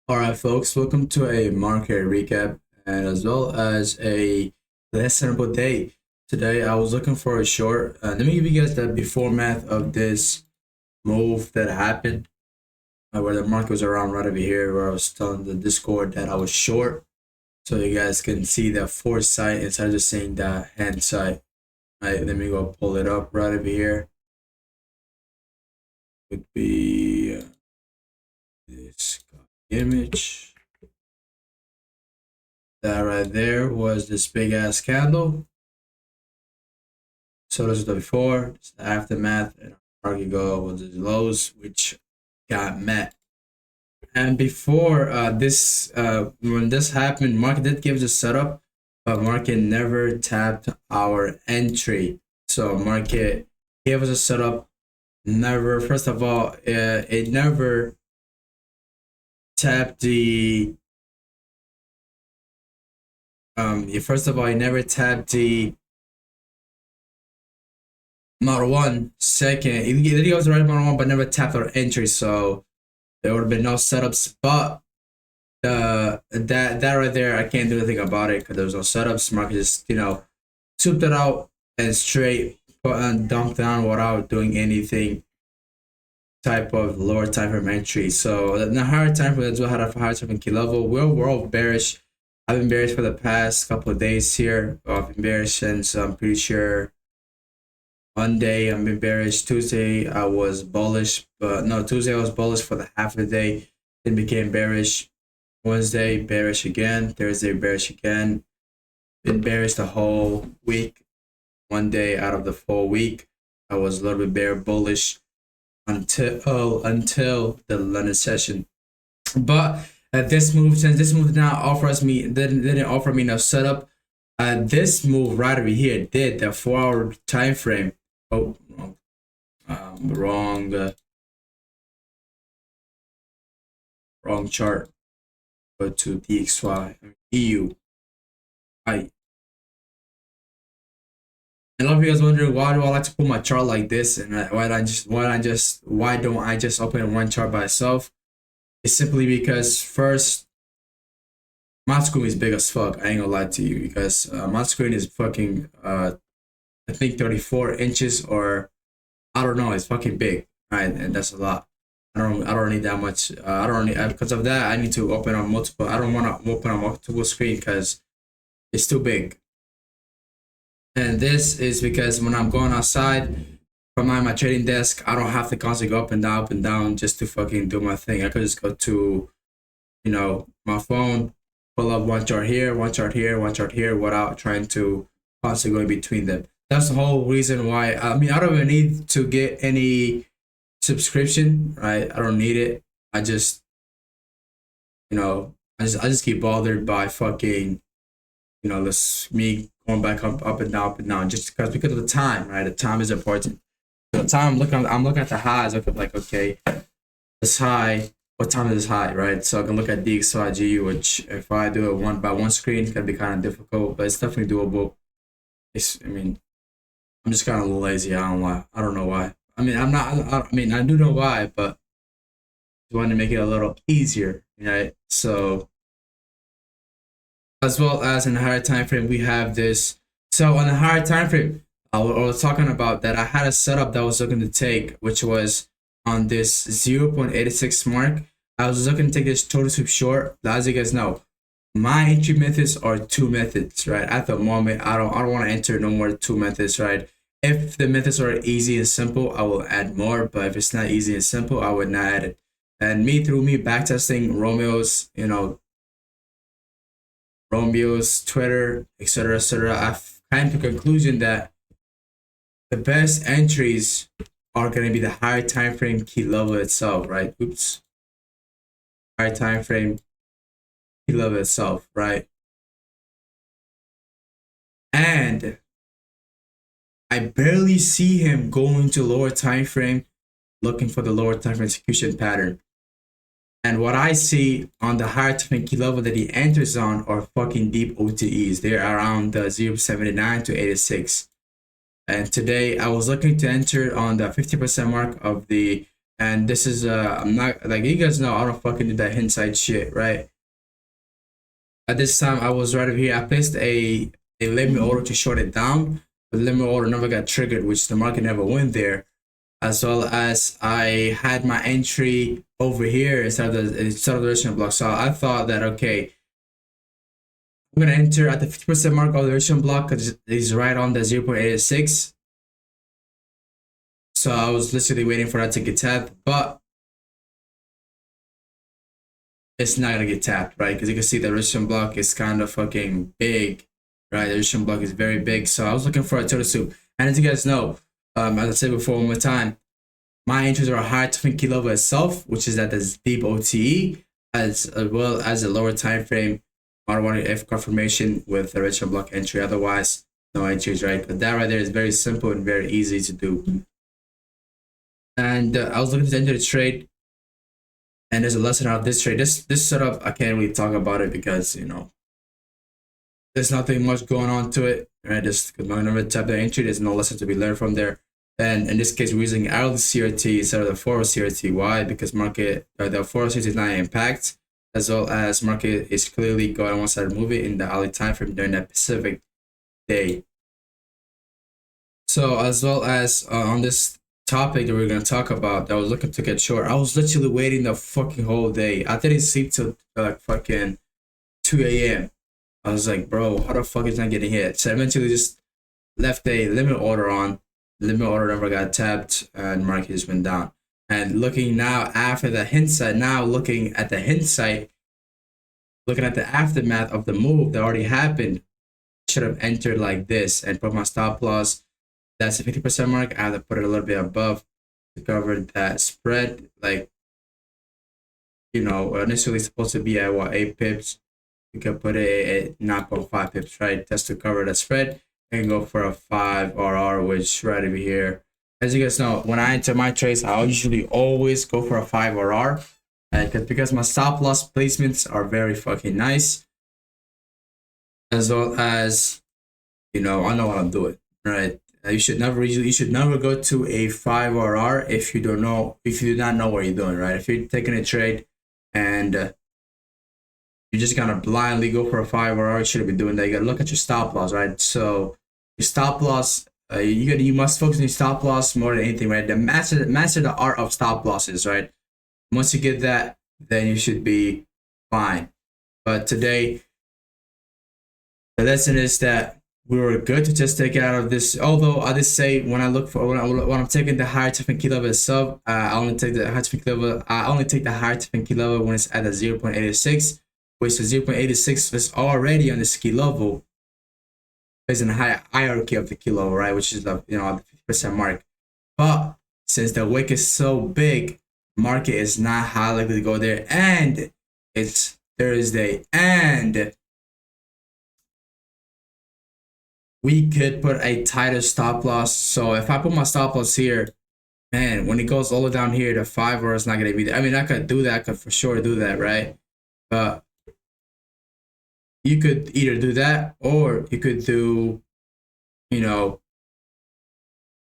All right, folks, welcome to a market recap and as well as a listenable day. Today, I was looking for a short. Let me give you guys the before math of this move that happened, where the market was around right over here, where I was telling the Discord that I was short. So you guys can see the foresight instead of just saying the hand side. Right, let me go pull it up right over here. Would be this image. That right there was this big ass candle. So this is the before, this is the aftermath, and market go with the lows, which got met. And before when this happened, market did give us a setup, but market never tapped our entry. So market gave us a setup, never. First of all, it never tapped the. First of all, it never tapped the Model 1. Second, it goes right Model 1, but never tapped our entry. So there would have been no setups, but that right there, I can't do anything about it because there was no setups. Market just souped it out and straight put and dumped down without doing anything type of lower time frame entry. So the higher time frame, that's what had a higher time frame key level. We're all bearish. I've been bearish for the past couple of days here. I've been bearish since I'm pretty sure Monday I've been bearish. Tuesday I was bullish, but no, Tuesday I was bullish for the half of the day. Then became bearish. Wednesday bearish again. Thursday bearish again. Been bearish the whole week. One day out of the full week, I was a little bit bear bullish until the London session. But since this move did not didn't offer me enough setup. This move right over here did the 4 hour time frame. Oh, wrong chart. Go to DXY, EU. I a lot of you guys wondering why do I like to put my chart like this, and why don't I just open one chart by itself? It's simply because first, my screen is big as fuck. I ain't gonna lie to you because my screen is fucking I think 34 inches, or I don't know, it's fucking big, right? And that's a lot. I don't need that much. I don't need because of that. I need to open on multiple. I don't want to open on multiple screen because it's too big. And this is because when I'm going outside from my trading desk, I don't have to constantly go up and down just to fucking do my thing. I could just go to, my phone, pull up one chart here, one chart here, one chart here, without trying to constantly go in between them. That's the whole reason why. I mean, I don't even need to get any subscription, right? I don't need it. I just, I just get bothered by fucking, this me going back up and down, just because of the time, right? The time is important. The time I'm looking at the highs. I'm like, okay, this high. What time is this high, right? So I can look at DXY GU, which if I do it one by one screen, it's gonna be kind of difficult, but it's definitely doable. I mean, I'm just kind of lazy. I don't know why. I mean, I'm not. I mean, I do know why, but I want to make it a little easier, right? So as well as in the higher time frame, we have this. So on the higher time frame, I was talking about that I had a setup that I was looking to take, which was on this 0.86 mark. I was looking to take this total sweep short. As you guys know, my entry methods are two methods, right? At the moment, I don't want to enter no more two methods, right? If the methods are easy and simple, I will add more. But if it's not easy and simple, I would not add it. And through me backtesting Romeo's Twitter, etc., I've come to the conclusion that the best entries are going to be the higher time frame key level itself, right? Oops. Higher time frame key level itself, right? And I barely see him going to lower time frame, looking for the lower time frame execution pattern. And what I see on the higher time frame key level that he enters on are fucking deep OTEs. They're around the 0.79 to 86. And today I was looking to enter on the 50% mark of the And this is I'm not like you guys know I don't fucking do that hindsight shit, right? At this time I was right over here. I placed a limit order to short it down, but the limit order never got triggered, which the market never went there. As well as I had my entry over here instead of the original block. So I thought that okay, I'm gonna enter at the 50% mark of the original block because it's right on the 0.86. So I was literally waiting for that to get tapped, but it's not gonna get tapped, right? Because you can see the resistance block is kind of fucking big, right? The resistance block is very big. So I was looking for a total soup. And as you guys know, as I said before one more time, my entries are higher to key level itself, which is at the deep OTE, as well as a lower time frame automatic F confirmation with the resistance block entry. Otherwise, no entries, right? But that right there is very simple and very easy to do. And I was looking to enter the trade. And there's a lesson out of this trade. This setup, I can't really talk about it because, you know, there's nothing much going on to it, right? Just whenever you tap the entry, there's no lesson to be learned from there. And in this case, we're using hourly CRT instead of the 4 CRT. Why? Because market, the 4 CRT is not impact, as well as market is clearly going on one side of movie in the hourly time frame during that Pacific day. So as well as on this topic that we're gonna talk about, that I was looking to get short. I was literally waiting the fucking whole day. I didn't sleep till like fucking 2 a.m. I was like, bro, how the fuck is not getting hit? So I eventually just left a limit order on. The limit order never got tapped, and market just went down. And looking now after the hindsight, looking at the aftermath of the move that already happened, I should have entered like this and put my stop loss. That's the 50% mark. I have to put it a little bit above to cover that spread. Like, you know, initially supposed to be at what, 8 pips. You can put it at 9.5 pips, right? Just to cover the spread and go for a 5 RR, which right over here. As you guys know, when I enter my trades, I usually always go for a 5 RR. Because my stop loss placements are very fucking nice. As well as, you know, I know what I'm doing, right? You should never go to a 5 RR if you do not know what you're doing, right? If you're taking a trade and you're just gonna blindly go for a 5 RR, you shouldn't be doing that. You gotta look at your stop loss, right? So your stop loss, you must focus on your stop loss more than anything, right? Master the art of stop losses, right? Once you get that, then you should be fine. But today, the lesson is that we were good to just take it out of this. Although I did say when I'm taking the higher TF key level sub, I only take the higher TF level. I only take the higher TF key level when it's at the 0.86, which the 0.86 is already on the key level. There's a high hierarchy of the key level, right? Which is the the 50% mark. But since the wick is so big, market is not high likely to go there, and it's Thursday, and we could put a tighter stop loss. So if I put my stop loss here, man, when it goes all the way down here, the 5 RR is not gonna be there. I mean, I could do that. I could for sure do that, right? But you could either do that or you could do, you know,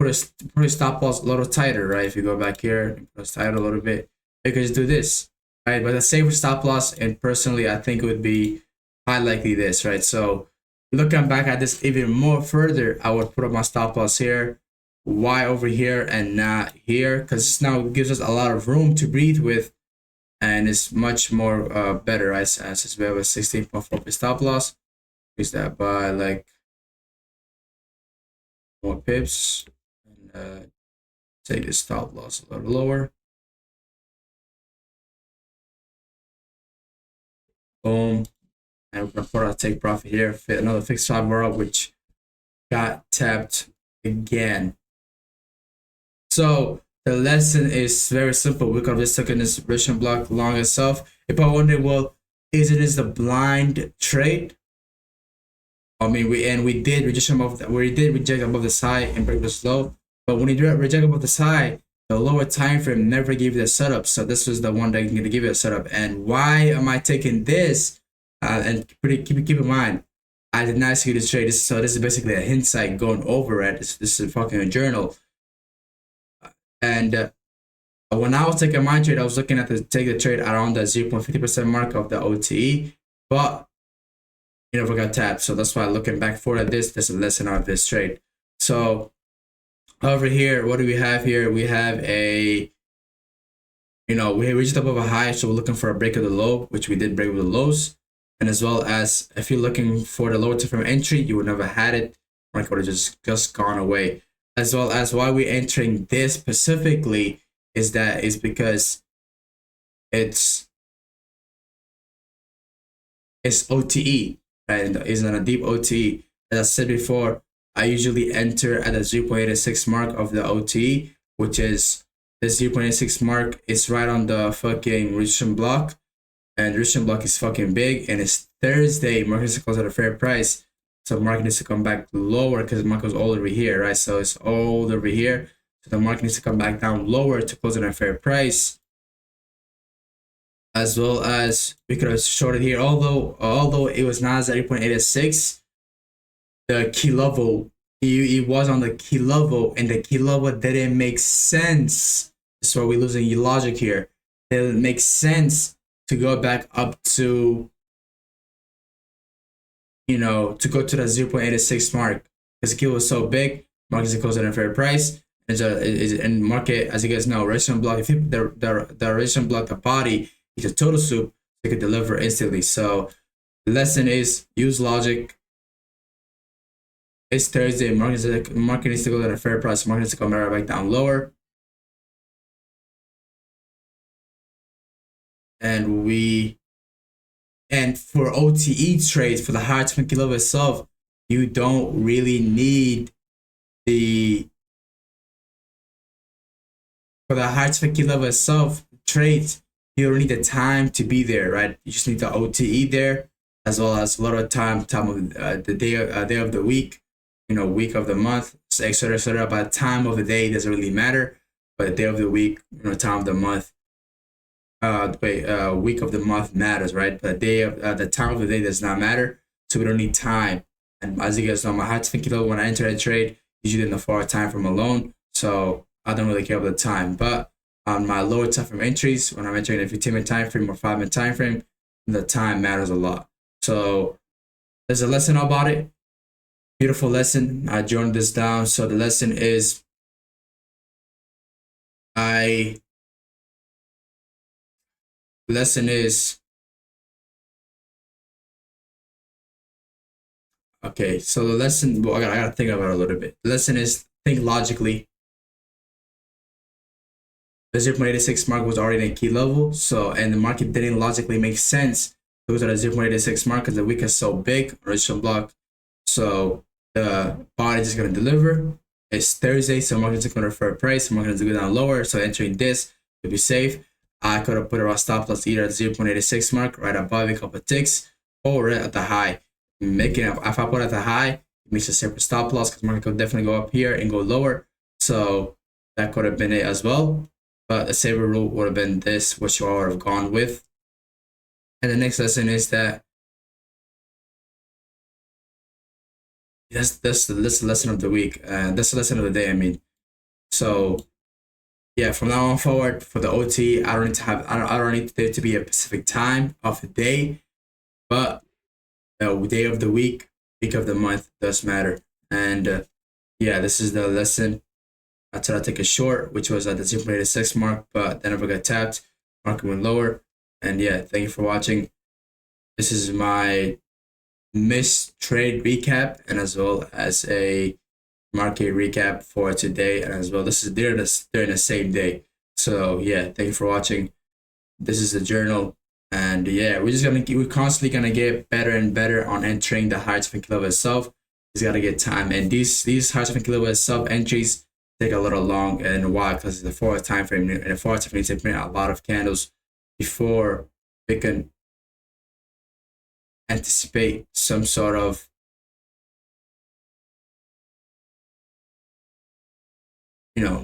put a stop loss a little tighter, right? If you go back here and put it tighter a little bit, you could just do this, right? But the safer stop loss, and personally, I think it would be high likely this, right? So looking back at this even more further, I would put up my stop loss here, why over here and not here, because now it gives us a lot of room to breathe with, and it's much more better, right? Since we have a 16.4 stop loss, increase that by like more pips, and take the stop loss a little lower. Boom. And we're gonna put take profit here, fit another fixed 5 RR, which got tapped again. So the lesson is very simple. We could have just taken this resistance block long itself. If I wonder, well, is it the blind trade? I mean, we did reject above the side and break the low. But when you reject above the side, the lower time frame never gave you the setup. So this was the one that can give you a setup. And why am I taking this? And keep in mind, I did not see this trade. So this is basically a hindsight going over it. This is fucking a journal. And When I was taking my trade, I was looking at take the trade around the 0.50% mark of the OTE, but you never got tapped. So that's why looking back forward at this, there's a lesson out of this trade. So over here, what do we have here? We have a, we reached above a high, so we're looking for a break of the low, which we did break with the lows. And as well as if you're looking for the lower time frame entry, you would never had it. Market would have just gone away. As well as why we're entering this specifically is because it's OTE, and is on a deep OTE. As I said before, I usually enter at the 0.86 mark of the OTE, which is the 0.86 mark is right on the fucking resistance block, and resistance block is fucking big, and it's Thursday. Market is close at a fair price, so market needs to come back lower because the market was all over here, right? So it's all over here, so the market needs to come back down lower to close at a fair price. As well as we could have shorted here, although it was not at 0.86, the key level, it was on the key level, and the key level didn't make sense. So we're losing logic here. It didn't make sense to go back up to, to go to the 0.86 mark because the key was so big. Market is close at a fair price. And market, as you guys know, resistance block. If the resistance block the body, it's a total soup. They could deliver instantly. So the lesson is use logic. It's Thursday. Market needs to go at a fair price. Market needs to come right back down lower. And for OTE trades, for the higher time key level itself, you don't really need for the higher time key level itself trades. You don't need the time to be there, right? You just need the OTE there, as well as a lot of time of the day of the week, week of the month, etc., etc. But time of the day doesn't really matter, but the day of the week, time of the month, week of the month matters, right? But the time of the day does not matter, so we don't need time. And as you guys know, my high time key level when I enter a trade, usually in the far time frame alone, so I don't really care about the time, but on my lower time frame entries, when I'm entering a 15-minute time frame or 5-minute time frame, the time matters a lot. So there's a lesson about it. Beautiful lesson. I joined this down. So the lesson is okay, so the lesson, well, I gotta think about it a little bit. The lesson is think logically. The 0.86 mark was already in a key level, and the market didn't logically make sense to go to the 0.86 mark because the wick is so big, resistance block. So the body is going to deliver. It's Thursday, so market is going to refer price. Market is going to go down lower, so entering this to be safe. I could have put a stop loss either at 0.86 mark, right above a couple of ticks, or right at the high. If I put at the high, it makes a separate stop loss because market could definitely go up here and go lower. So that could have been it as well. But the saver rule would have been this, which you all would have gone with. And the next lesson is that that's the lesson of the week. That's the lesson of the day, I mean. So yeah, from now on forward, for the OT, I don't need there to be a specific time of the day, but the day of the week of the month does matter. And yeah, this is the lesson. I tried to take a short, which was at the 0.86 mark, but then never got tapped. Market went lower. And yeah, thank you for watching. This is my missed trade recap, and as well as a market recap for today, and as well this is during the same day. So yeah, thank you for watching. This is the journal, and yeah, we're constantly gonna get better and better on entering the high time level itself. It's gotta get time, and these high time level itself entries take a little long and a while because the 4 time frame, and the 4 time frame needs to print a lot of candles before we can anticipate some sort of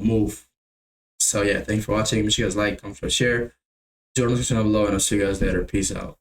move. So yeah, thanks for watching. Make sure you guys like, comment, share. Join the description down below, and I'll see you guys later. Peace out.